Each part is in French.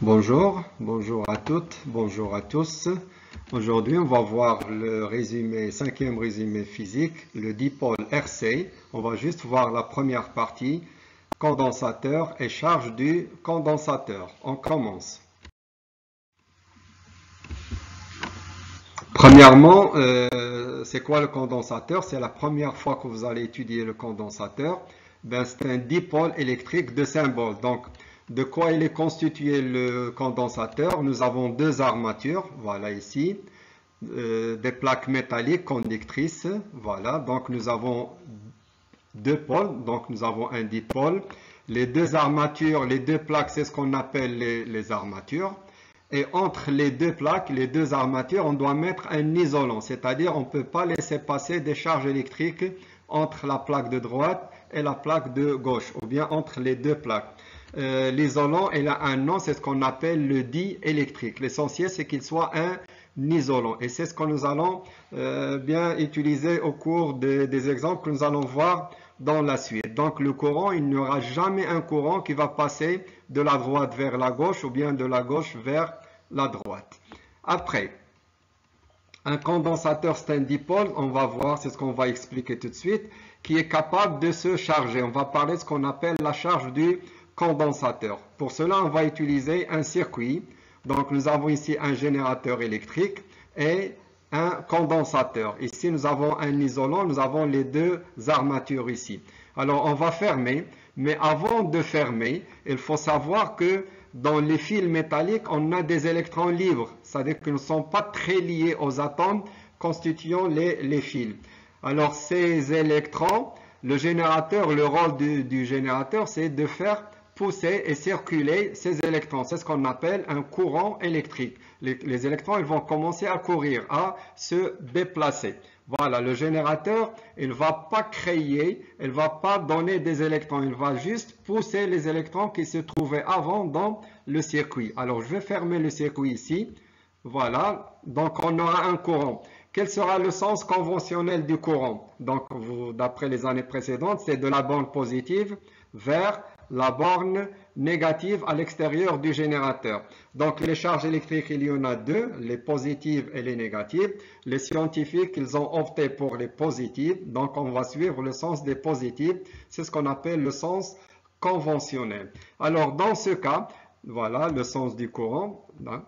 Bonjour à toutes, bonjour à tous. Aujourd'hui, on va voir le résumé, cinquième résumé physique, le dipôle RC. On va juste voir la première partie, condensateur et charge du condensateur. On commence. Premièrement, c'est quoi le condensateur? C'est la première fois que vous allez étudier le condensateur. C'est un dipôle électrique de symbole. Donc, de quoi il est constitué le condensateur? Nous avons deux armatures, voilà ici, des plaques métalliques conductrices, voilà. Donc, nous avons deux pôles, donc nous avons un dipôle. Les deux armatures, les deux plaques, c'est ce qu'on appelle les armatures. Et entre les deux plaques, les deux armatures, on doit mettre un isolant, c'est-à-dire on ne peut pas laisser passer des charges électriques entre la plaque de droite et la plaque de gauche, ou bien entre les deux plaques. L'isolant, il a un nom, c'est ce qu'on appelle le diélectrique. L'essentiel, c'est qu'il soit un isolant. Et c'est ce que nous allons bien utiliser au cours des exemples que nous allons voir dans la suite. Donc le courant, il n'y aura jamais un courant qui va passer de la droite vers la gauche ou bien de la gauche vers la droite. Après, un condensateur, c'est un dipôle, on va voir, c'est ce qu'on va expliquer tout de suite, qui est capable de se charger. On va parler de ce qu'on appelle la charge du condensateur. Pour cela, on va utiliser un circuit. Donc nous avons ici un générateur électrique et un condensateur. Ici, nous avons un isolant, nous avons les deux armatures ici. Alors, on va fermer, mais avant de fermer, il faut savoir que dans les fils métalliques, on a des électrons libres, c'est-à-dire qu'ils ne sont pas très liés aux atomes constituant les fils. Alors, ces électrons, le générateur, le rôle du générateur, c'est de faire pousser et circuler ces électrons. C'est ce qu'on appelle un courant électrique. Les électrons, ils vont commencer à courir, à se déplacer. Voilà, le générateur, il ne va pas créer, il ne va pas donner des électrons, il va juste pousser les électrons qui se trouvaient avant dans le circuit. Alors, je vais fermer le circuit ici. Voilà, donc on aura un courant. Quel sera le sens conventionnel du courant? Donc, d'après les années précédentes, c'est de la borne positive vers la borne négative à l'extérieur du générateur. Donc les charges électriques, il y en a deux, les positives et les négatives. Les scientifiques, ils ont opté pour les positives, donc on va suivre le sens des positives. C'est ce qu'on appelle le sens conventionnel. Alors dans ce cas, voilà le sens du courant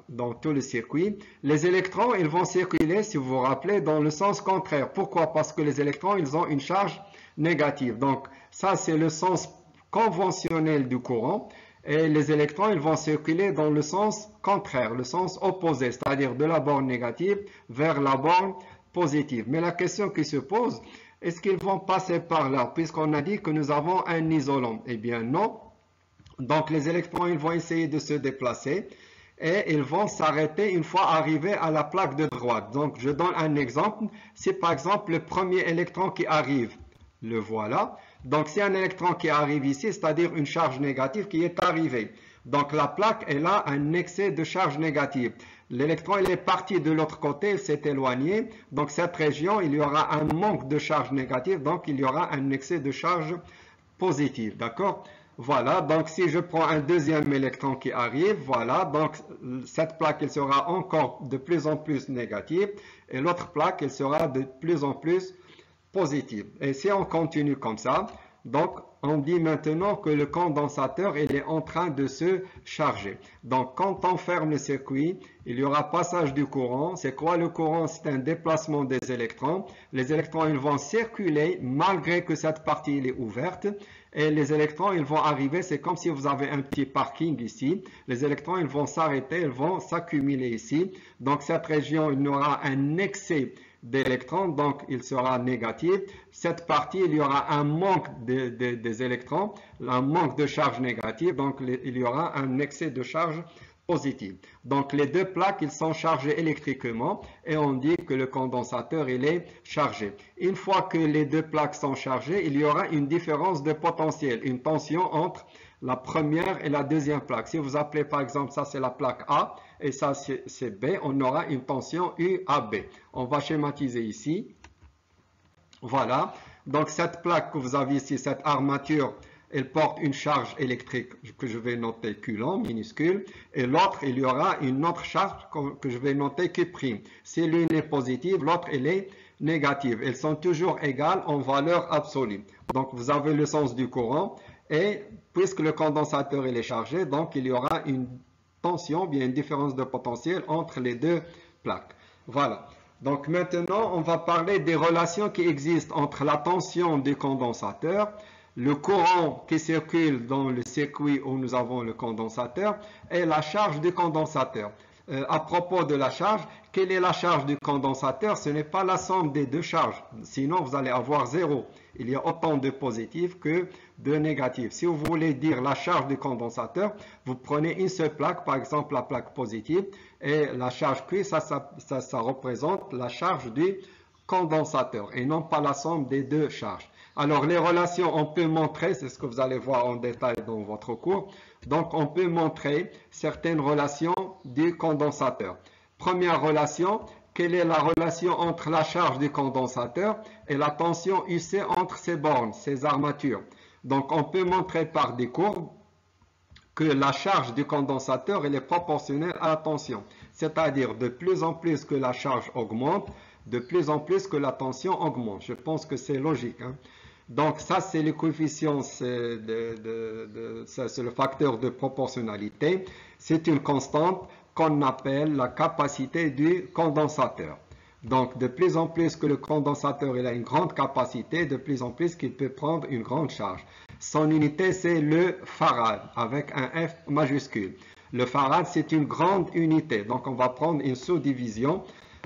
dans tout le circuit. Les électrons, ils vont circuler, si vous vous rappelez, dans le sens contraire. Pourquoi? Parce que les électrons, ils ont une charge négative. Donc ça, c'est le sens conventionnel du courant et les électrons ils vont circuler dans le sens contraire, le sens opposé, c'est-à-dire de la borne négative vers la borne positive. Mais la question qui se pose, est-ce qu'ils vont passer par là puisqu'on a dit que nous avons un isolant? Eh bien non. Donc les électrons ils vont essayer de se déplacer et ils vont s'arrêter une fois arrivés à la plaque de droite. Donc je donne un exemple. Si par exemple le premier électron qui arrive, le voilà. Donc, c'est un électron qui arrive ici, c'est-à-dire une charge négative qui est arrivée. Donc, la plaque, elle a un excès de charge négative. L'électron, il est parti de l'autre côté, il s'est éloigné. Donc, cette région, il y aura un manque de charge négative, donc il y aura un excès de charge positive. D'accord? Voilà, donc si je prends un deuxième électron qui arrive, voilà, donc cette plaque, elle sera encore de plus en plus négative. Et l'autre plaque, elle sera de plus en plus positive. Et si on continue comme ça, donc on dit maintenant que le condensateur il est en train de se charger. Donc quand on ferme le circuit, il y aura passage du courant. C'est quoi le courant? C'est un déplacement des électrons. Les électrons ils vont circuler malgré que cette partie elle est ouverte. Et les électrons ils vont arriver, c'est comme si vous avez un petit parking ici. Les électrons ils vont s'arrêter, ils vont s'accumuler ici. Donc cette région il y aura un excès d'électrons, donc il sera négatif. Cette partie, il y aura un manque des électrons, un manque de charge négative, donc il y aura un excès de charge positive. Donc les deux plaques, ils sont chargés électriquement et on dit que le condensateur, il est chargé. Une fois que les deux plaques sont chargées, il y aura une différence de potentiel, une tension entre la première et la deuxième plaque. Si vous appelez par exemple, ça c'est la plaque A et ça c'est B, on aura une tension UAB. On va schématiser ici. Voilà. Donc cette plaque que vous avez ici, cette armature, elle porte une charge électrique que je vais noter Coulomb, minuscule, et l'autre, il y aura une autre charge que je vais noter Q'. Si l'une est positive, l'autre, elle est négative. Elles sont toujours égales en valeur absolue. Donc, vous avez le sens du courant, et puisque le condensateur il est chargé, donc il y aura une tension, bien une différence de potentiel entre les deux plaques. Voilà. Donc maintenant, on va parler des relations qui existent entre la tension du condensateur, le courant qui circule dans le circuit où nous avons le condensateur et la charge du condensateur. À propos de la charge, quelle est la charge du condensateur? Ce n'est pas la somme des deux charges, sinon vous allez avoir zéro. Il y a autant de positifs que de négatifs. Si vous voulez dire la charge du condensateur, vous prenez une seule plaque, par exemple la plaque positive, et la charge Q, ça représente la charge du condensateur, et non pas la somme des deux charges. Alors les relations, on peut montrer, c'est ce que vous allez voir en détail dans votre cours, donc on peut montrer certaines relations du condensateur. Première relation, quelle est la relation entre la charge du condensateur et la tension UC entre ces bornes, ces armatures? Donc on peut montrer par des courbes que la charge du condensateur elle est proportionnelle à la tension. C'est-à-dire de plus en plus que la charge augmente, de plus en plus que la tension augmente. Je pense que c'est logique. Hein? Donc ça c'est le coefficient, c'est le facteur de proportionnalité. C'est une constante qu'on appelle la capacité du condensateur. Donc, de plus en plus que le condensateur il a une grande capacité, de plus en plus qu'il peut prendre une grande charge. Son unité, c'est le farad, avec un F majuscule. Le farad, c'est une grande unité. Donc, on va prendre une sous-division.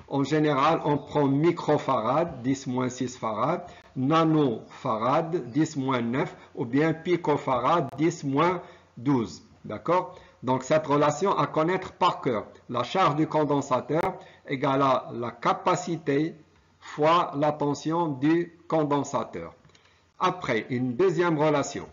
En général, on prend microfarad, 10-6 farad, nanofarad, 10-9, ou bien picofarad, 10-12. D'accord? Donc, cette relation à connaître par cœur. La charge du condensateur égale à la capacité fois la tension du condensateur. Après, une deuxième relation.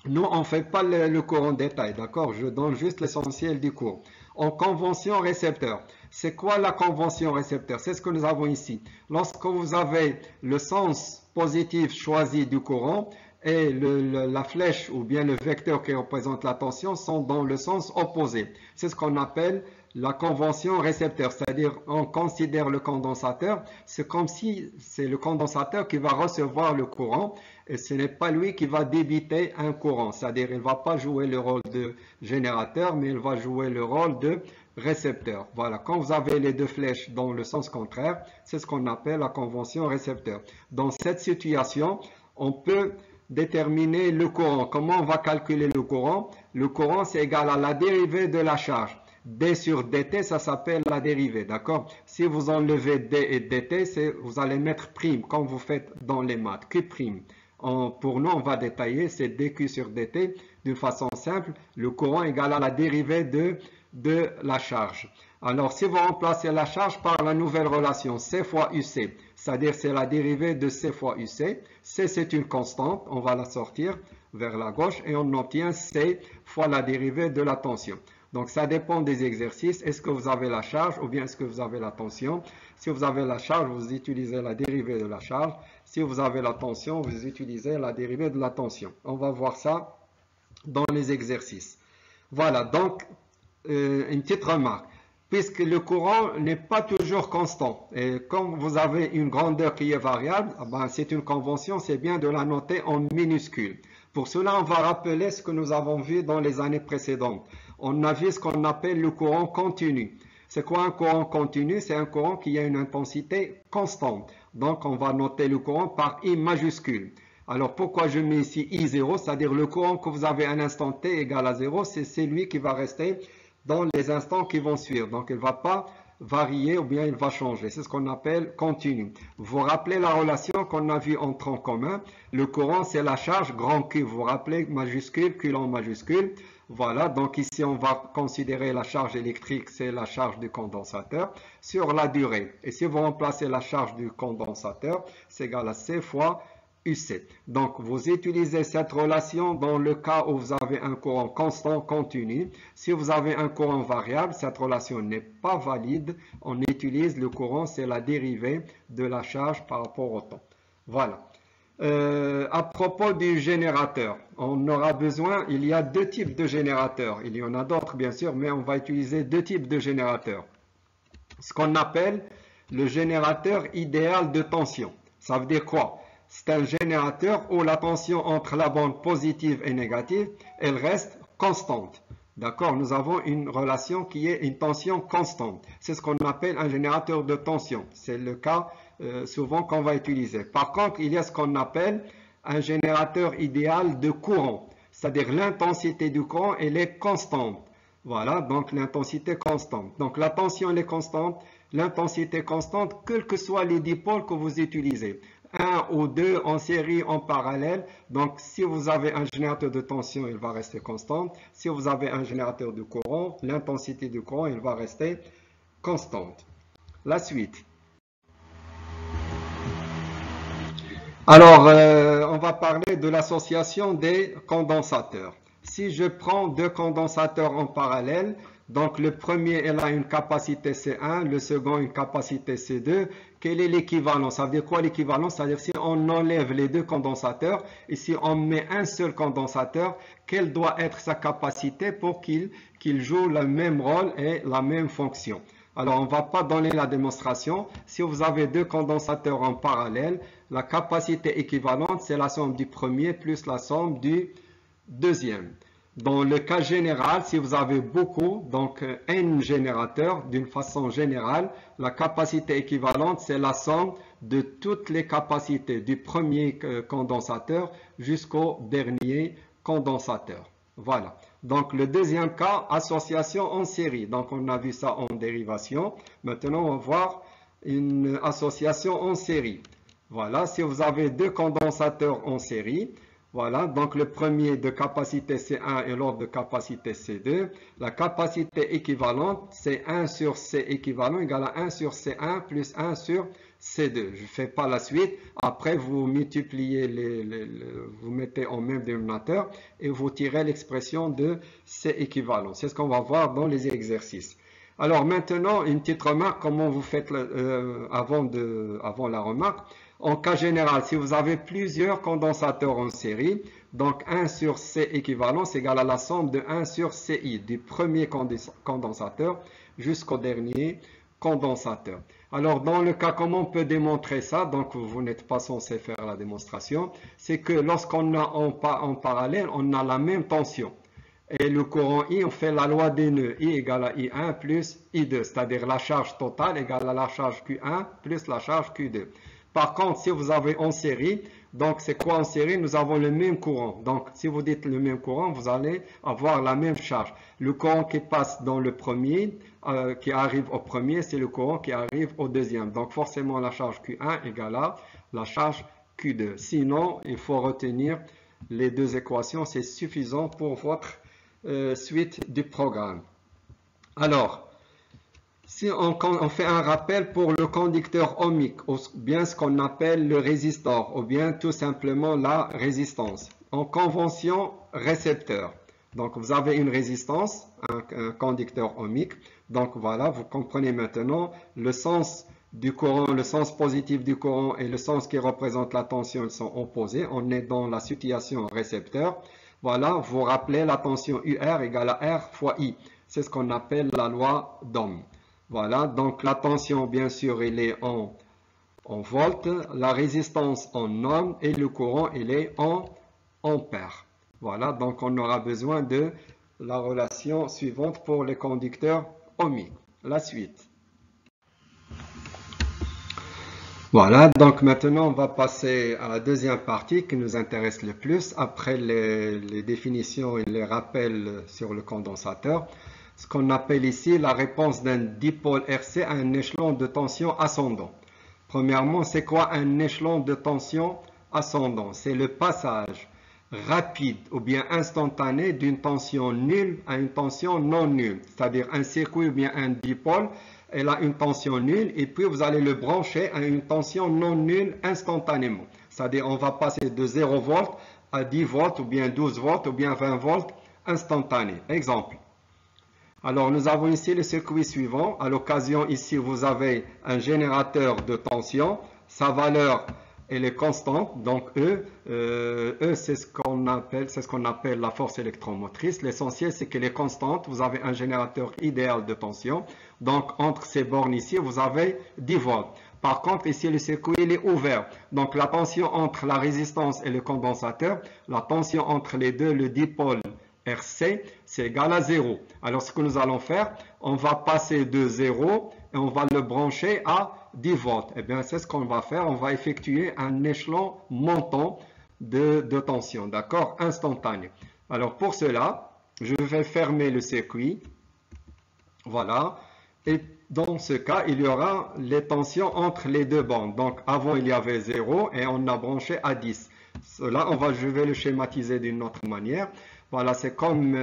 Nous, on ne fait pas le cours en détail, d'accord? Je donne juste l'essentiel du cours. En convention récepteur. C'est quoi la convention récepteur? C'est ce que nous avons ici. Lorsque vous avez le sens positif choisi du courant, et la flèche ou bien le vecteur qui représente la tension sont dans le sens opposé. C'est ce qu'on appelle la convention récepteur, c'est-à-dire on considère le condensateur, c'est comme si c'est le condensateur qui va recevoir le courant et ce n'est pas lui qui va débiter un courant, c'est-à-dire il ne va pas jouer le rôle de générateur, mais il va jouer le rôle de récepteur. Voilà, quand vous avez les deux flèches dans le sens contraire, c'est ce qu'on appelle la convention récepteur. Dans cette situation, on peut déterminer le courant. Comment on va calculer le courant? Le courant, c'est égal à la dérivée de la charge. D sur dt, ça s'appelle la dérivée, d'accord? Si vous enlevez d et dt, vous allez mettre prime, comme vous faites dans les maths, q prime. Pour nous, on va détailler, c'est dq sur dt d'une façon simple. Le courant est égal à la dérivée de la charge. Alors, si vous remplacez la charge par la nouvelle relation C fois UC, c'est-à-dire c'est la dérivée de C fois UC, C c'est une constante, on va la sortir vers la gauche et on obtient C fois la dérivée de la tension. Donc ça dépend des exercices, est-ce que vous avez la charge ou bien est-ce que vous avez la tension? Si vous avez la charge, vous utilisez la dérivée de la charge. Si vous avez la tension, vous utilisez la dérivée de la tension. On va voir ça dans les exercices. Voilà, donc une petite remarque. Puisque le courant n'est pas toujours constant. Et comme vous avez une grandeur qui est variable, c'est une convention, c'est bien de la noter en minuscule. Pour cela, on va rappeler ce que nous avons vu dans les années précédentes. On a vu ce qu'on appelle le courant continu. C'est quoi un courant continu? C'est un courant qui a une intensité constante. Donc, on va noter le courant par I majuscule. Alors, pourquoi je mets ici I0? C'est-à-dire le courant que vous avez à un instant T égal à 0, c'est celui qui va rester dans les instants qui vont suivre. Donc, il ne va pas varier ou bien il va changer. C'est ce qu'on appelle continu. Vous vous rappelez la relation qu'on a vue en tronc commun. Le courant, c'est la charge grand Q. Vous vous rappelez majuscule, Coulomb majuscule. Voilà, donc ici, on va considérer la charge électrique, c'est la charge du condensateur sur la durée. Et si vous remplacez la charge du condensateur, c'est égal à C fois UC. Donc, vous utilisez cette relation dans le cas où vous avez un courant constant, continu. Si vous avez un courant variable, cette relation n'est pas valide. On utilise le courant, c'est la dérivée de la charge par rapport au temps. Voilà. À propos du générateur, on aura besoin, il y a deux types de générateurs. Il y en a d'autres bien sûr, mais on va utiliser deux types de générateurs. Ce qu'on appelle le générateur idéal de tension. Ça veut dire quoi? C'est un générateur où la tension entre la bande positive et négative, elle reste constante. D'accord? Nous avons une relation qui est une tension constante. C'est ce qu'on appelle un générateur de tension. C'est le cas souvent qu'on va utiliser. Par contre, il y a ce qu'on appelle un générateur idéal de courant. C'est-à-dire l'intensité du courant, elle est constante. Voilà, donc l'intensité constante. Donc la tension, elle est constante, l'intensité constante, quels que soient les dipôles que vous utilisez. Un ou deux en série, en parallèle. Donc si vous avez un générateur de tension, il va rester constante. Si vous avez un générateur de courant, l'intensité du courant, il va rester constante. La suite. Alors, on va parler de l'association des condensateurs. Si je prends deux condensateurs en parallèle, donc le premier il a une capacité C1, le second une capacité C2, quel est l'équivalent? Ça veut dire quoi l'équivalent? C'est-à-dire si on enlève les deux condensateurs et si on met un seul condensateur, quelle doit être sa capacité pour qu'il joue le même rôle et la même fonction? Alors, on ne va pas donner la démonstration. Si vous avez deux condensateurs en parallèle, la capacité équivalente, c'est la somme du premier plus la somme du deuxième. Dans le cas général, si vous avez beaucoup, donc n générateurs, d'une façon générale, la capacité équivalente, c'est la somme de toutes les capacités du premier condensateur jusqu'au dernier condensateur. Voilà. Donc le deuxième cas, association en série. Donc on a vu ça en dérivation. Maintenant, on va voir une association en série. Voilà, si vous avez deux condensateurs en série, voilà, donc le premier de capacité C1 et l'autre de capacité C2. La capacité équivalente, c'est 1 sur C équivalent égale à 1 sur C1 plus 1 sur C2. Je ne fais pas la suite. Après, vous multipliez, vous mettez en même dénominateur et vous tirez l'expression de C équivalent. C'est ce qu'on va voir dans les exercices. Alors maintenant, une petite remarque, comment vous faites avant la remarque. En cas général, si vous avez plusieurs condensateurs en série, donc 1 sur C équivalent, c'est égal à la somme de 1 sur CI, du premier condensateur jusqu'au dernier condensateur. Alors, dans le cas, comment on peut démontrer ça? Donc, vous n'êtes pas censé faire la démonstration. C'est que lorsqu'on a en parallèle, on a la même tension. Et le courant I, on fait la loi des nœuds. I égale à I1 plus I2, c'est-à-dire la charge totale égale à la charge Q1 plus la charge Q2. Par contre, si vous avez en série, donc c'est quoi en série? Nous avons le même courant. Donc, si vous dites le même courant, vous allez avoir la même charge. Le courant qui passe dans le premier, qui arrive au premier, c'est le courant qui arrive au deuxième. Donc, forcément, la charge Q1 égale à la charge Q2. Sinon, il faut retenir les deux équations. C'est suffisant pour votre suite du programme. Alors, si on fait un rappel pour le conducteur ohmique, ou bien ce qu'on appelle le résistor, ou bien tout simplement la résistance. En convention récepteur. Donc vous avez une résistance, un conducteur ohmique. Donc voilà, vous comprenez maintenant le sens du courant, le sens positif du courant et le sens qui représente la tension, ils sont opposés. On est dans la situation récepteur. Voilà, vous rappelez la tension UR égale à R fois I. C'est ce qu'on appelle la loi d'Ohm. Voilà, donc la tension, bien sûr, elle est en volts, la résistance en ohms et le courant, il est en ampères. Voilà, donc on aura besoin de la relation suivante pour les conducteurs ohmiques. La suite. Voilà, donc maintenant on va passer à la deuxième partie qui nous intéresse le plus, après les définitions et les rappels sur le condensateur. Ce qu'on appelle ici la réponse d'un dipôle RC à un échelon de tension ascendant. Premièrement, c'est quoi un échelon de tension ascendant? C'est le passage rapide ou bien instantané d'une tension nulle à une tension non nulle. C'est-à-dire un circuit ou bien un dipôle, elle a une tension nulle et puis vous allez le brancher à une tension non nulle instantanément. C'est-à-dire on va passer de 0 volts à 10 volts ou bien 12 volts ou bien 20 volts instantané. Exemple. Alors, nous avons ici le circuit suivant. À l'occasion, ici, vous avez un générateur de tension. Sa valeur elle est constante, donc E c'est ce qu'on appelle la force électromotrice. L'essentiel, c'est qu'elle est constante. Vous avez un générateur idéal de tension. Donc, entre ces bornes ici, vous avez 10 volts. Par contre, ici, le circuit il est ouvert. Donc, la tension entre la résistance et le condensateur, la tension entre les deux, le dipôle RC, c'est égal à 0. Alors, ce que nous allons faire, on va passer de 0 et on va le brancher à 10 volts. Eh bien, c'est ce qu'on va faire. On va effectuer un échelon montant de tension, d'accord, instantané. Alors, pour cela, je vais fermer le circuit. Voilà. Et dans ce cas, il y aura les tensions entre les deux bandes. Donc, avant, il y avait 0 et on a branché à 10. Cela, je vais le schématiser d'une autre manière. Voilà, c'est comme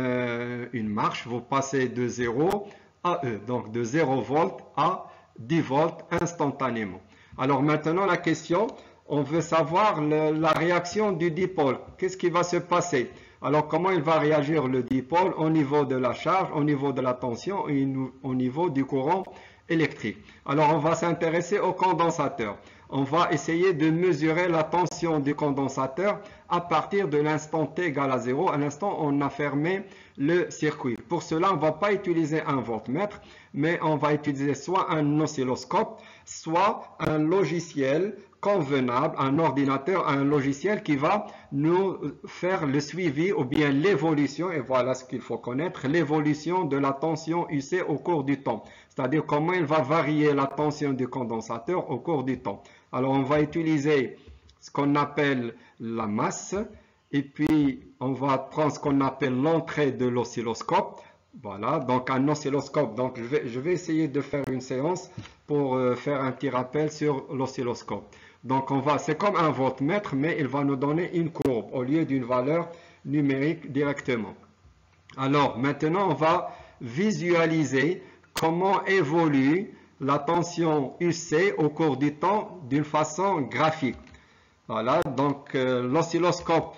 une marche. Vous passez de 0 à E. Donc, de 0 volts à 10 volts instantanément. Alors, maintenant, la question, on veut savoir la réaction du dipôle. Qu'est-ce qui va se passer? Alors, comment il va réagir le dipôle au niveau de la charge, au niveau de la tension et au niveau du courant électrique? Alors, on va s'intéresser au condensateur. On va essayer de mesurer la tension du condensateur à partir de l'instant t égale à 0, à l'instant où on a fermé le circuit. Pour cela, on ne va pas utiliser un voltmètre, mais on va utiliser soit un oscilloscope, soit un logiciel convenable, un ordinateur, un logiciel qui va nous faire le suivi ou bien l'évolution, et voilà ce qu'il faut connaître, l'évolution de la tension UC au cours du temps. C'est-à-dire comment il va varier la tension du condensateur au cours du temps. Alors on va utiliser ce qu'on appelle la masse, et puis on va prendre ce qu'on appelle l'entrée de l'oscilloscope. Voilà, donc un oscilloscope. Donc je vais essayer de faire une séance pour faire un petit rappel sur l'oscilloscope. Donc c'est comme un voltmètre, mais il va nous donner une courbe au lieu d'une valeur numérique directement. Alors maintenant, on va visualiser comment évolue la tension UC au cours du temps d'une façon graphique. Voilà, donc l'oscilloscope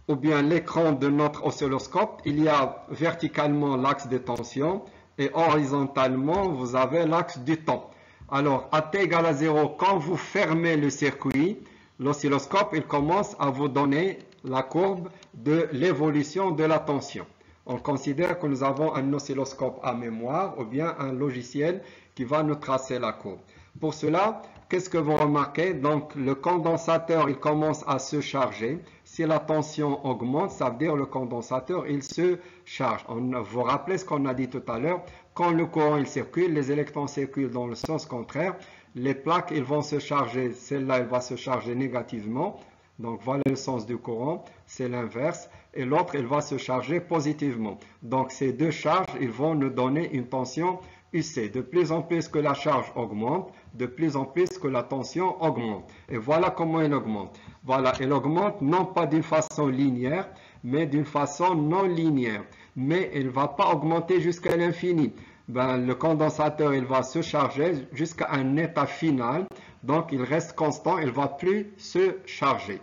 ou bien l'écran de notre oscilloscope, il y a verticalement l'axe de tension et horizontalement, vous avez l'axe du temps. Alors, à t égale à 0, quand vous fermez le circuit, l'oscilloscope, il commence à vous donner la courbe de l'évolution de la tension. On considère que nous avons un oscilloscope à mémoire ou bien un logiciel qui va nous tracer la courbe. Pour cela, qu'est-ce que vous remarquez? Donc, le condensateur, il commence à se charger. Si la tension augmente, ça veut dire le condensateur, il se charge. Vous rappelez ce qu'on a dit tout à l'heure, quand le courant il circule, les électrons circulent dans le sens contraire, les plaques ils vont se charger, celle-là elle va se charger négativement, donc voilà le sens du courant, c'est l'inverse, et l'autre elle va se charger positivement. Donc ces deux charges, ils vont nous donner une tension UC. De plus en plus que la charge augmente, de plus en plus que la tension augmente. Et voilà comment elle augmente. Voilà, elle augmente non pas d'une façon linéaire, mais d'une façon non linéaire. Mais elle ne va pas augmenter jusqu'à l'infini. Le condensateur, il va se charger jusqu'à un état final. Donc, il reste constant, il ne va plus se charger.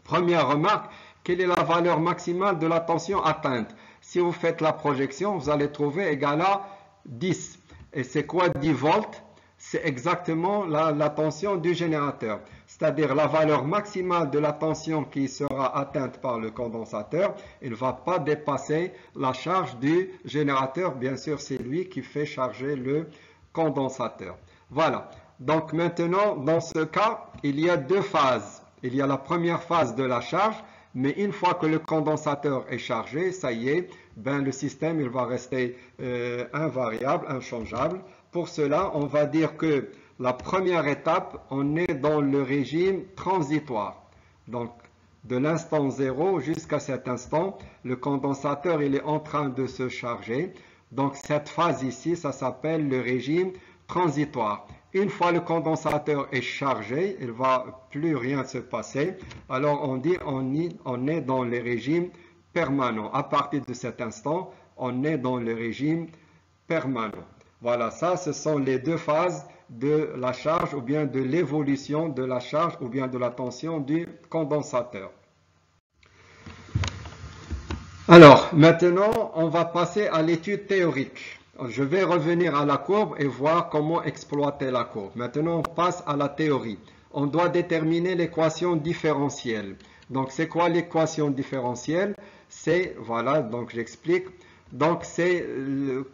Première remarque, quelle est la valeur maximale de la tension atteinte? Si vous faites la projection, vous allez trouver égal à 10. Et c'est quoi 10 volts? C'est exactement la tension du générateur. C'est-à-dire la valeur maximale de la tension qui sera atteinte par le condensateur, il ne va pas dépasser la charge du générateur. Bien sûr, c'est lui qui fait charger le condensateur. Voilà. Donc maintenant, dans ce cas, il y a deux phases. Il y a la première phase de la charge, mais une fois que le condensateur est chargé, ça y est, le système il va rester invariable, inchangeable. Pour cela, on va dire que la première étape, on est dans le régime transitoire. Donc, de l'instant 0 jusqu'à cet instant, le condensateur il est en train de se charger. Donc, cette phase ici, ça s'appelle le régime transitoire. Une fois le condensateur est chargé, il ne va plus rien se passer. Alors, on dit on est dans le régime permanent. À partir de cet instant, on est dans le régime permanent. Voilà, ça, ce sont les deux phases de la charge ou bien de l'évolution de la charge ou bien de la tension du condensateur. Alors, maintenant, on va passer à l'étude théorique. Je vais revenir à la courbe et voir comment exploiter la courbe. Maintenant, on passe à la théorie. on doit déterminer l'équation différentielle. Donc, c'est quoi l'équation différentielle? C'est, voilà, donc j'explique. Donc, c'est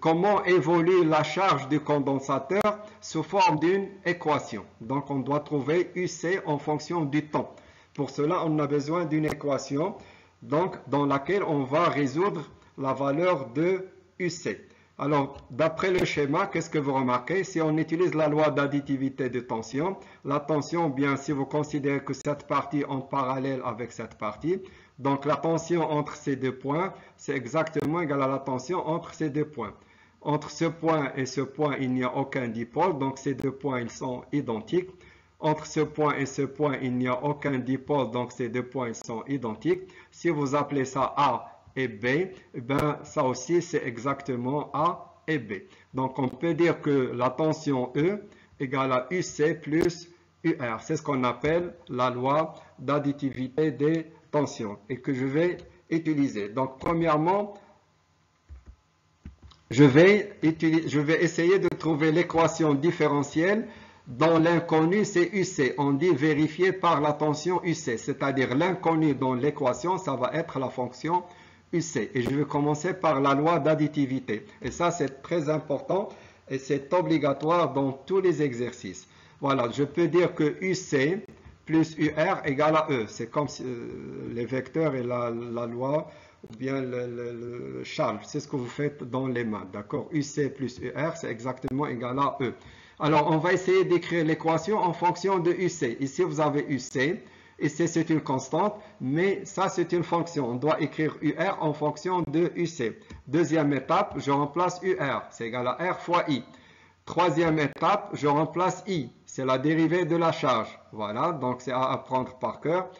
comment évolue la charge du condensateur sous forme d'une équation. Donc, on doit trouver UC en fonction du temps. Pour cela, on a besoin d'une équation donc, dans laquelle on va résoudre la valeur de UC. Alors, d'après le schéma, qu'est-ce que vous remarquez? Si on utilise la loi d'additivité de tension, la tension, bien, si vous considérez que cette partie est en parallèle avec cette partie, donc la tension entre ces deux points, c'est exactement égal à la tension entre ces deux points. Entre ce point et ce point, il n'y a aucun dipôle, donc ces deux points, ils sont identiques. Entre ce point et ce point, il n'y a aucun dipôle, donc ces deux points, ils sont identiques. Si vous appelez ça A et B, eh bien, ça aussi, c'est exactement A et B. Donc, on peut dire que la tension E égale à UC plus UR. C'est ce qu'on appelle la loi d'additivité des tensions et que je vais utiliser. Donc, premièrement, je vais essayer de trouver l'équation différentielle dont l'inconnu c'est UC. On dit vérifier par la tension UC, c'est-à-dire l'inconnu dans l'équation, ça va être la fonction UC. Et je vais commencer par la loi d'additivité. Et ça, c'est très important et c'est obligatoire dans tous les exercices. Voilà, je peux dire que UC plus UR égale à E. C'est comme les vecteurs et la loi, ou bien le Charles. C'est ce que vous faites dans les maths, d'accord? UC plus UR, c'est exactement égal à E. Alors, on va essayer d'écrire l'équation en fonction de UC. Ici, vous avez UC. Ici, c'est une constante, mais ça, c'est une fonction. On doit écrire UR en fonction de UC. Deuxième étape, je remplace UR. C'est égal à R fois I. Troisième étape, je remplace I. C'est la dérivée de la charge. Voilà, donc c'est à apprendre par cœur.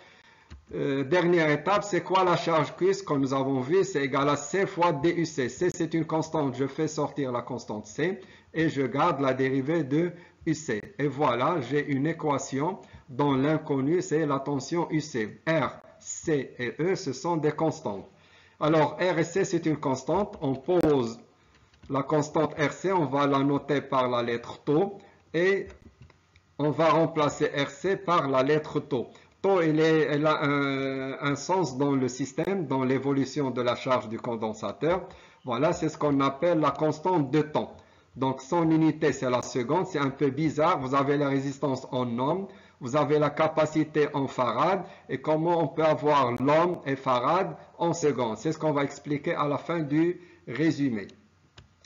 Dernière étape, c'est quoi la charge Q? Ce que nous avons vu, c'est égal à C fois DUC. C, c'est une constante. Je fais sortir la constante C et je garde la dérivée de UC. Et voilà, j'ai une équation dont l'inconnu, c'est la tension UC. R, C et E, ce sont des constantes. Alors, R et C, c'est une constante. On pose la constante RC, on va la noter par la lettre tau et on va remplacer RC par la lettre tau. Tau, elle a un sens dans le système, dans l'évolution de la charge du condensateur. Voilà, c'est ce qu'on appelle la constante de temps. Donc, son unité, c'est la seconde. C'est un peu bizarre. Vous avez la résistance en ohm, vous avez la capacité en farad. Et comment on peut avoir l'ohm et farad en secondes? C'est ce qu'on va expliquer à la fin du résumé.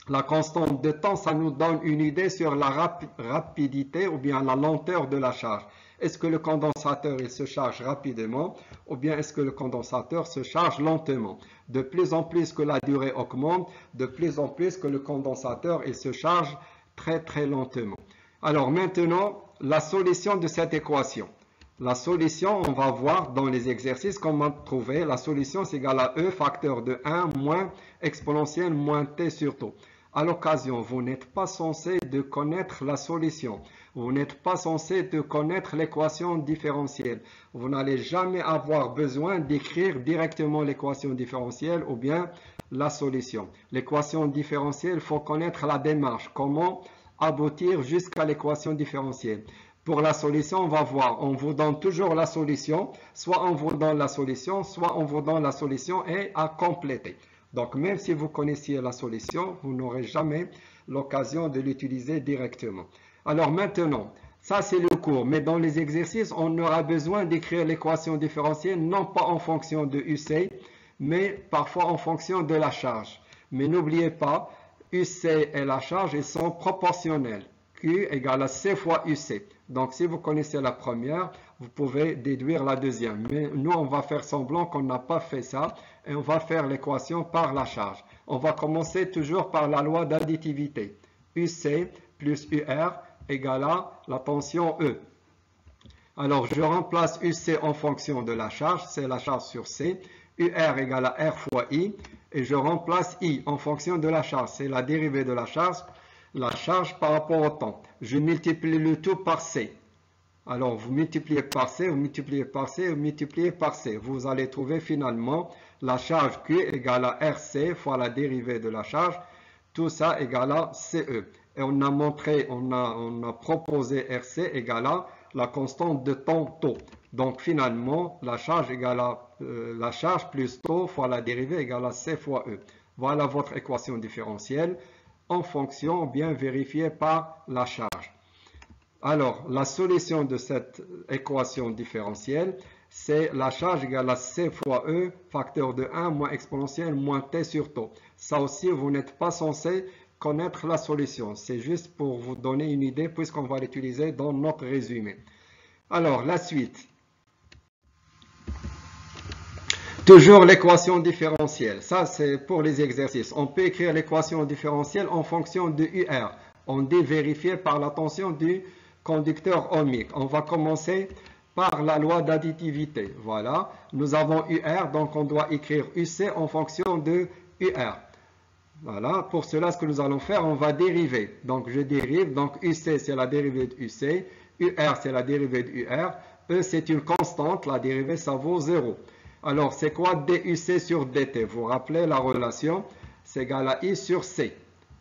La constante de temps, ça nous donne une idée sur la rapidité ou bien la lenteur de la charge. Est-ce que le condensateur il se charge rapidement ou bien est-ce que le condensateur se charge lentement? De plus en plus que la durée augmente, de plus en plus que le condensateur il se charge très très lentement. Alors maintenant, la solution de cette équation. La solution, on va voir dans les exercices comment trouver. La solution, c'est égal à E facteur de 1 moins exponentielle moins T sur tau. À l'occasion, vous n'êtes pas censé de connaître la solution. Vous n'êtes pas censé de connaître l'équation différentielle. Vous n'allez jamais avoir besoin d'écrire directement l'équation différentielle ou bien la solution. L'équation différentielle, il faut connaître la démarche. Comment aboutir jusqu'à l'équation différentielle. Pour la solution, on va voir, on vous donne toujours la solution, soit on vous donne la solution, soit on vous donne la solution et à compléter. Donc, même si vous connaissiez la solution, vous n'aurez jamais l'occasion de l'utiliser directement. Alors maintenant, ça c'est le cours, mais dans les exercices, on aura besoin d'écrire l'équation différentielle, non pas en fonction de UC, mais parfois en fonction de la charge. Mais n'oubliez pas, UC et la charge, ils sont proportionnels. Q égale à C fois UC. Donc, si vous connaissez la première, vous pouvez déduire la deuxième. Mais nous, on va faire semblant qu'on n'a pas fait ça et on va faire l'équation par la charge. On va commencer toujours par la loi d'additivité. UC plus UR égale à la tension E. Alors, je remplace UC en fonction de la charge, c'est la charge sur C. UR égale à R fois I. Et je remplace I en fonction de la charge, c'est la dérivée de la charge par rapport au temps. Je multiplie le tout par C. Alors, vous multipliez par C, vous multipliez par C, vous multipliez par C. Vous allez trouver finalement la charge Q égale à RC fois la dérivée de la charge. Tout ça égale à CE. Et on a montré, on a proposé RC égale à la constante de temps taux. Donc finalement, la charge égale à la charge plus taux fois la dérivée égale à C fois E. Voilà votre équation différentielle en fonction bien vérifiée par la charge. Alors, la solution de cette équation différentielle, c'est la charge égale à C fois E, facteur de 1 moins exponentielle moins T sur taux. Ça aussi, vous n'êtes pas censé connaître la solution. C'est juste pour vous donner une idée puisqu'on va l'utiliser dans notre résumé. Alors, la suite. Toujours l'équation différentielle. Ça, c'est pour les exercices. On peut écrire l'équation différentielle en fonction de UR. On dit vérifier par la tension du conducteur ohmique. On va commencer par la loi d'additivité. Voilà. Nous avons UR, donc on doit écrire UC en fonction de UR. Voilà. Pour cela, ce que nous allons faire, on va dériver. Donc, je dérive. Donc, UC, c'est la dérivée de UC. UR, c'est la dérivée de UR. E, c'est une constante. La dérivée, ça vaut 0. Alors, c'est quoi DUC sur DT? Vous vous rappelez la relation? C'est égal à I sur C.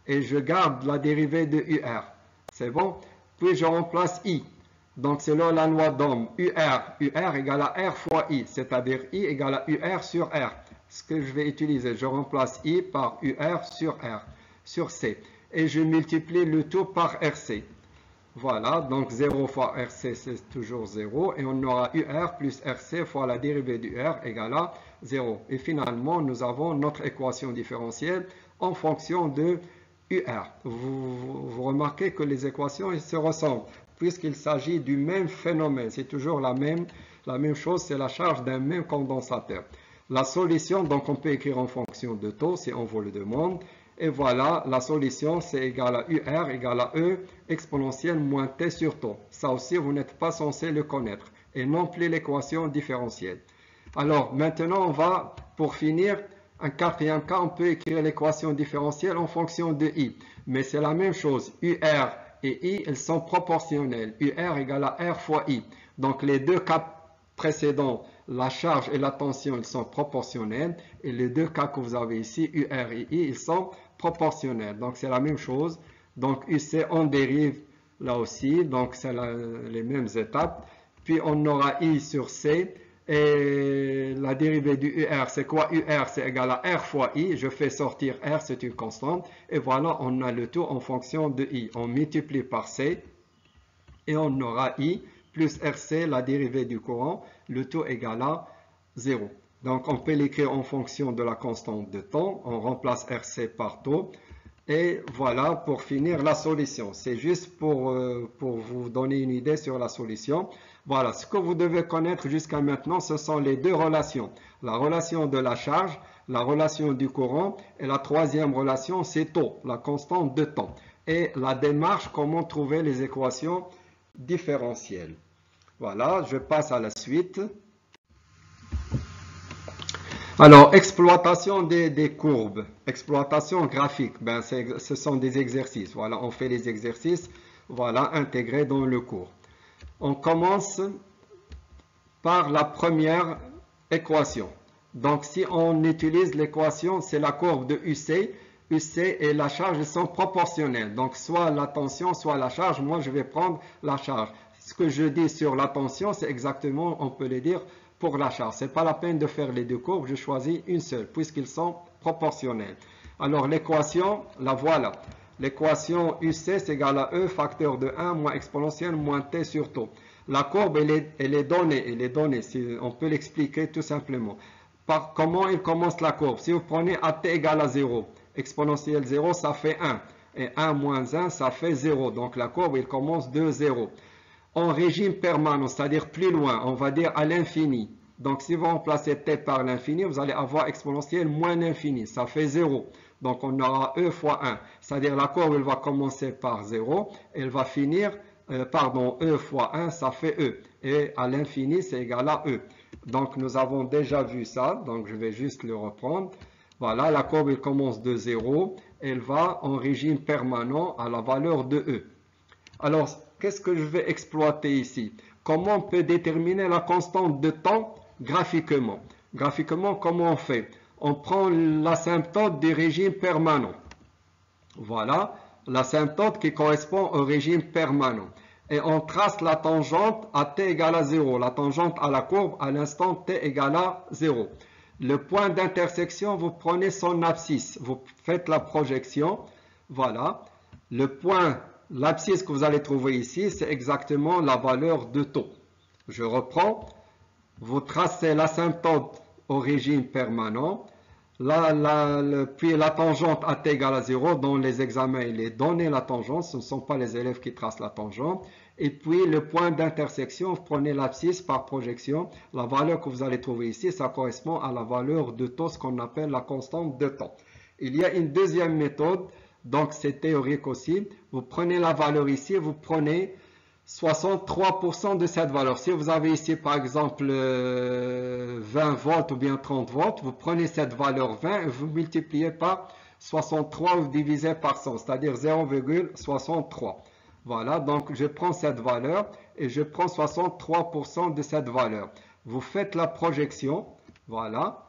Et je garde la dérivée de UR. C'est bon? Puis, je remplace I. Donc, selon la loi d'Ohm, UR égale à R fois I. C'est-à-dire I égale à UR sur R. Ce que je vais utiliser, je remplace I par UR sur C. Et je multiplie le tout par RC. Voilà, donc 0 fois RC, c'est toujours 0. Et on aura UR plus RC fois la dérivée d'UR égale à 0. Et finalement, nous avons notre équation différentielle en fonction de UR. Vous remarquez que les équations se ressemblent, puisqu'il s'agit du même phénomène. C'est toujours la même chose, c'est la charge d'un même condensateur. La solution, donc on peut écrire en fonction de taux, si on vous le demande. Et voilà, la solution, c'est égal à UR égale à E exponentielle moins T sur taux. Ça aussi, vous n'êtes pas censé le connaître. Et non plus l'équation différentielle. Alors, maintenant, on va, pour finir, un quatrième cas, on peut écrire l'équation différentielle en fonction de I. Mais c'est la même chose. UR et I, elles sont proportionnelles. UR égale à R fois I. Donc, les deux cas précédents, la charge et la tension, ils sont proportionnels. Et les deux cas que vous avez ici, UR et I, ils sont proportionnels. Donc, c'est la même chose. Donc, UC, on dérive là aussi. Donc, c'est les mêmes étapes. Puis, on aura I sur C. Et la dérivée du UR, c'est quoi? UR, c'est égal à R fois I. Je fais sortir R, c'est une constante. Et voilà, on a le tout en fonction de I. On multiplie par C. Et on aura I plus RC, la dérivée du courant, le tout égal à 0. Donc, on peut l'écrire en fonction de la constante de temps. On remplace RC par taux. Et voilà, pour finir, la solution. C'est juste pour vous donner une idée sur la solution. Voilà, ce que vous devez connaître jusqu'à maintenant, ce sont les deux relations. La relation de la charge, la relation du courant. Et la troisième relation, c'est taux, la constante de temps. Et la démarche, comment trouver les équations différentielles. Voilà, je passe à la suite. Alors, exploitation des courbes, exploitation graphique, ce sont des exercices. Voilà, on fait les exercices, voilà, intégrés dans le cours. On commence par la première équation. Donc, si on utilise l'équation, c'est la courbe de UC. UC et la charge sont proportionnelles. Donc, soit la tension, soit la charge. Moi, je vais prendre la charge. Ce que je dis sur la tension, c'est exactement, on peut le dire, pour la charge. Ce n'est pas la peine de faire les deux courbes. Je choisis une seule, puisqu'ils sont proportionnels. Alors, l'équation, la voilà. L'équation UC, c'est égal à E, facteur de 1, moins exponentielle, moins T sur taux. La courbe, elle est donnée. On peut l'expliquer tout simplement. Comment il commence la courbe? Si vous prenez AT égale à 0, exponentielle 0, ça fait 1. Et 1 moins 1, ça fait 0. Donc la courbe, il commence de 0. En régime permanent, c'est-à-dire plus loin, on va dire à l'infini. Donc si vous remplacez t par l'infini, vous allez avoir exponentielle moins l'infini. Ça fait 0. Donc on aura e fois 1. C'est-à-dire la courbe, elle va commencer par 0. Elle va finir, e fois 1, ça fait e. Et à l'infini, c'est égal à e. Donc nous avons déjà vu ça. Donc je vais juste le reprendre. Voilà, la courbe, elle commence de 0. Elle va en régime permanent à la valeur de e. Alors, qu'est-ce que je vais exploiter ici? Comment on peut déterminer la constante de temps graphiquement? Graphiquement, comment on fait? On prend l'asymptote du régime permanent. Voilà, l'asymptote qui correspond au régime permanent. et on trace la tangente à t égale à 0, la tangente à la courbe à l'instant t égale à 0. Le point d'intersection, vous prenez son abscisse, vous faites la projection, voilà. Le point, l'abscisse que vous allez trouver ici, c'est exactement la valeur de taux. Je reprends, vous tracez l'asymptote au régime permanent, puis la tangente à t égale à 0, dans les examens il est donné la tangente, ce ne sont pas les élèves qui tracent la tangente, et puis le point d'intersection, vous prenez l'abscisse par projection, la valeur que vous allez trouver ici, ça correspond à la valeur de taux, ce qu'on appelle la constante de temps. Il y a une deuxième méthode, donc c'est théorique aussi, vous prenez la valeur ici, vous prenez 63% de cette valeur. Si vous avez ici par exemple 20 volts ou bien 30 volts, vous prenez cette valeur 20 et vous multipliez par 63 ou divisez par 100, c'est-à-dire 0,63. Voilà, donc je prends cette valeur et je prends 63% de cette valeur. Vous faites la projection, voilà.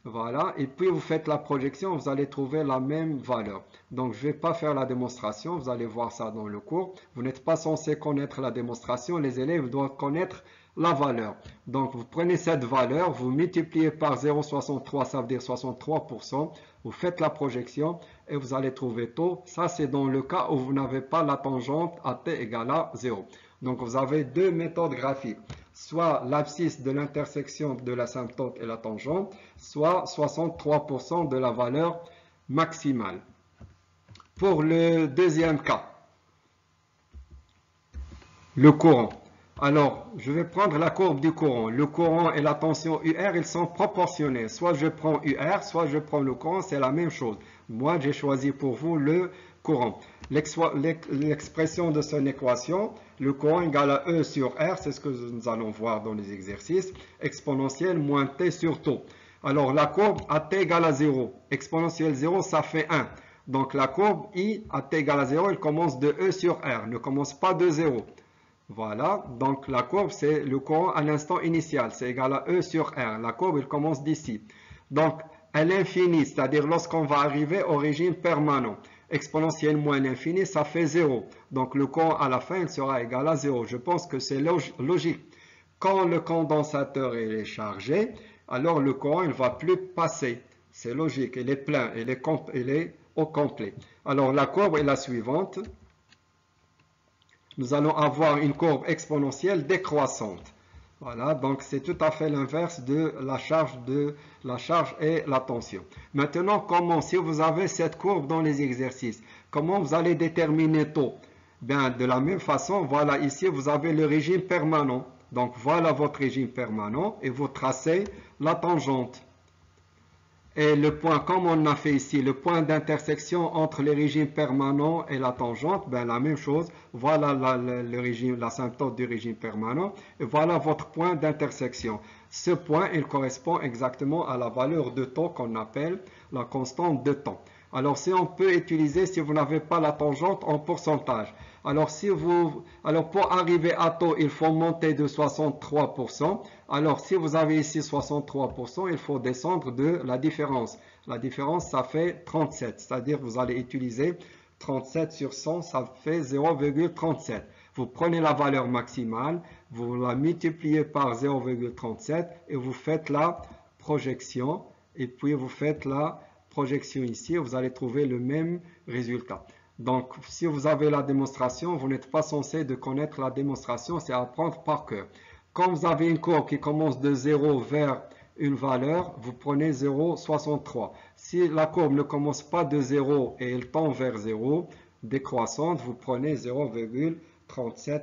Voilà, et puis vous faites la projection, vous allez trouver la même valeur. Donc je ne vais pas faire la démonstration, vous allez voir ça dans le cours. Vous n'êtes pas censé connaître la démonstration, les élèves doivent connaître la valeur. Donc vous prenez cette valeur, vous multipliez par 0,63, ça veut dire 63%. Vous faites la projection et vous allez trouver taux. Ça c'est dans le cas où vous n'avez pas la tangente à t égale à 0. Donc vous avez deux méthodes graphiques. Soit l'abscisse de l'intersection de l'asymptote et la tangente, soit 63% de la valeur maximale. Pour le deuxième cas, le courant. Alors, je vais prendre la courbe du courant. Le courant et la tension UR, ils sont proportionnés. Soit je prends UR, soit je prends le courant, c'est la même chose. Moi, j'ai choisi pour vous le courant. L'expression de son équation, le courant égale à E sur R, c'est ce que nous allons voir dans les exercices, exponentielle moins T sur taux. Alors la courbe à T égale à 0, exponentielle 0, ça fait 1. Donc la courbe I à T égale à 0, elle commence de E sur R, ne commence pas de 0. Voilà, donc la courbe c'est le courant à l'instant initial, c'est égal à E sur R. La courbe elle commence d'ici. Donc à l'infini, c'est-à-dire lorsqu'on va arriver au régime permanent. Exponentielle moins l'infini, ça fait 0. Donc le courant à la fin, il sera égal à 0. Je pense que c'est logique. Quand le condensateur est chargé, alors le courant il ne va plus passer. C'est logique, il est plein, il est au complet. Alors la courbe est la suivante. Nous allons avoir une courbe exponentielle décroissante. Voilà, donc c'est tout à fait l'inverse de la charge et la tension. Maintenant, comment, si vous avez cette courbe dans les exercices, comment vous allez déterminer taux? Bien, de la même façon, voilà, ici vous avez le régime permanent. Donc voilà votre régime permanent et vous tracez la tangente. Et le point, comme on a fait ici, le point d'intersection entre le régime permanent et la tangente, ben la même chose. Voilà l'asymptote du régime permanent. Et voilà votre point d'intersection. Ce point, il correspond exactement à la valeur de temps qu'on appelle la constante de temps. Alors, si on peut utiliser, si vous n'avez pas la tangente, en pourcentage. Alors, pour arriver à taux, il faut monter de 63%. Alors, si vous avez ici 63%, il faut descendre de la différence. La différence, ça fait 37. C'est-à-dire, vous allez utiliser 37 sur 100, ça fait 0,37. Vous prenez la valeur maximale, vous la multipliez par 0,37 et vous faites la projection. Et puis, vous faites la projection ici, vous allez trouver le même résultat. Donc, si vous avez la démonstration, vous n'êtes pas censé de connaître la démonstration, c'est à apprendre par cœur. Quand vous avez une courbe qui commence de 0 vers une valeur, vous prenez 0,63. Si la courbe ne commence pas de 0 et elle tend vers 0, décroissante, vous prenez 0,37,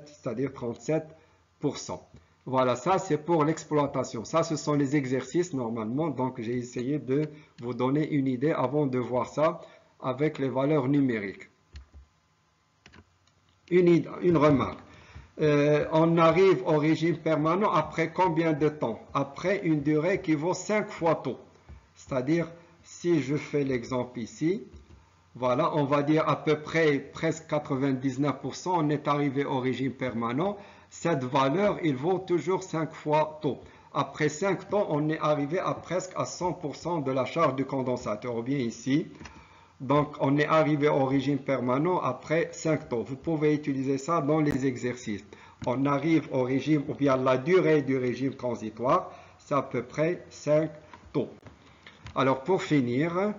c'est-à-dire 37%. Voilà, ça c'est pour l'exploitation. Ça, ce sont les exercices normalement. Donc, j'ai essayé de vous donner une idée avant de voir ça avec les valeurs numériques. Une remarque. On arrive au régime permanent après combien de temps? Après une durée qui vaut 5 fois taux. C'est-à-dire, si je fais l'exemple ici, voilà, on va dire à peu près presque 99%, on est arrivé au régime permanent. Cette valeur, il vaut toujours 5 fois taux. Après 5 temps, on est arrivé à presque à 100% de la charge du condensateur. Ou bien ici, Donc, on est arrivé au régime permanent après 5 taux. Vous pouvez utiliser ça dans les exercices. On arrive au régime, ou bien la durée du régime transitoire, c'est à peu près 5 taux. Alors, pour finir,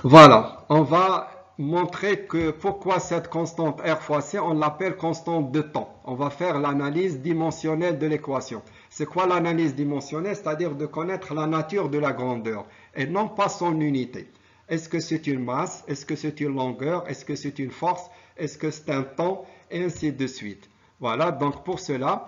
voilà, on va montrer que pourquoi cette constante R fois C, on l'appelle constante de temps. On va faire l'analyse dimensionnelle de l'équation. C'est quoi l'analyse dimensionnelle? C'est-à-dire de connaître la nature de la grandeur et non pas son unité. Est-ce que c'est une masse? Est-ce que c'est une longueur? Est-ce que c'est une force? Est-ce que c'est un temps? Et ainsi de suite. Voilà, donc pour cela,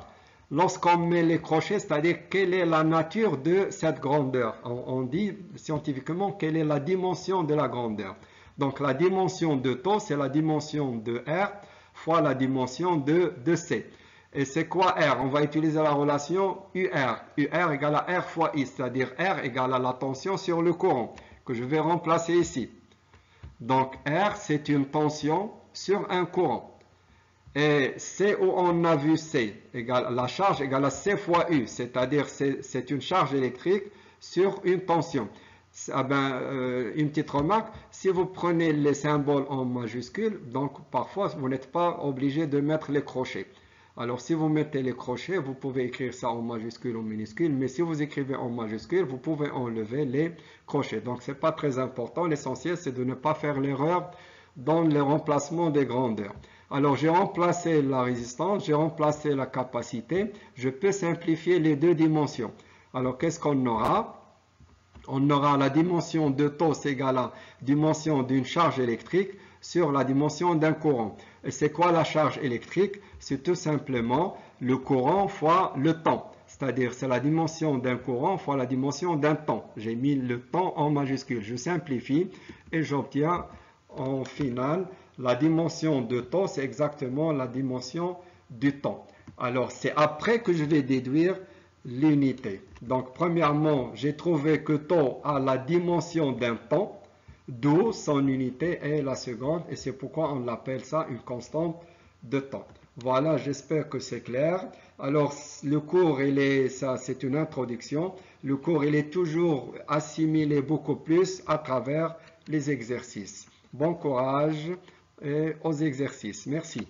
lorsqu'on met les crochets, c'est-à-dire quelle est la nature de cette grandeur. On dit scientifiquement quelle est la dimension de la grandeur. Donc la dimension de taux, c'est la dimension de R fois la dimension de C. Et c'est quoi R? On va utiliser la relation UR. UR égale à R fois I, c'est-à-dire R égale à la tension sur le courant, que je vais remplacer ici. Donc R, c'est une tension sur un courant. Et C où on a vu C, égale, la charge égale à C fois U, c'est-à-dire c'est une charge électrique sur une tension. Une petite remarque, si vous prenez les symboles en majuscule, donc parfois vous n'êtes pas obligé de mettre les crochets. Alors si vous mettez les crochets, vous pouvez écrire ça en majuscule ou minuscule, mais si vous écrivez en majuscule, vous pouvez enlever les crochets. Donc ce n'est pas très important, l'essentiel c'est de ne pas faire l'erreur dans le remplacement des grandeurs. Alors j'ai remplacé la résistance, j'ai remplacé la capacité, je peux simplifier les deux dimensions. Alors qu'est-ce qu'on aura? On aura la dimension de taux égale à la dimension d'une charge électrique sur la dimension d'un courant. Et c'est quoi la charge électrique? C'est tout simplement le courant fois le temps. C'est-à-dire c'est la dimension d'un courant fois la dimension d'un temps. J'ai mis le temps en majuscule. Je simplifie et j'obtiens en finale la dimension de taux, c'est exactement la dimension du temps. Alors c'est après que je vais déduire l'unité. Donc premièrement, j'ai trouvé que taux a la dimension d'un temps, d'où son unité est la seconde, et c'est pourquoi on l'appelle ça une constante de temps. Voilà, j'espère que c'est clair. Alors le cours, ça c'est une introduction. Le cours, il est toujours assimilé beaucoup plus à travers les exercices. Bon courage et aux exercices. Merci.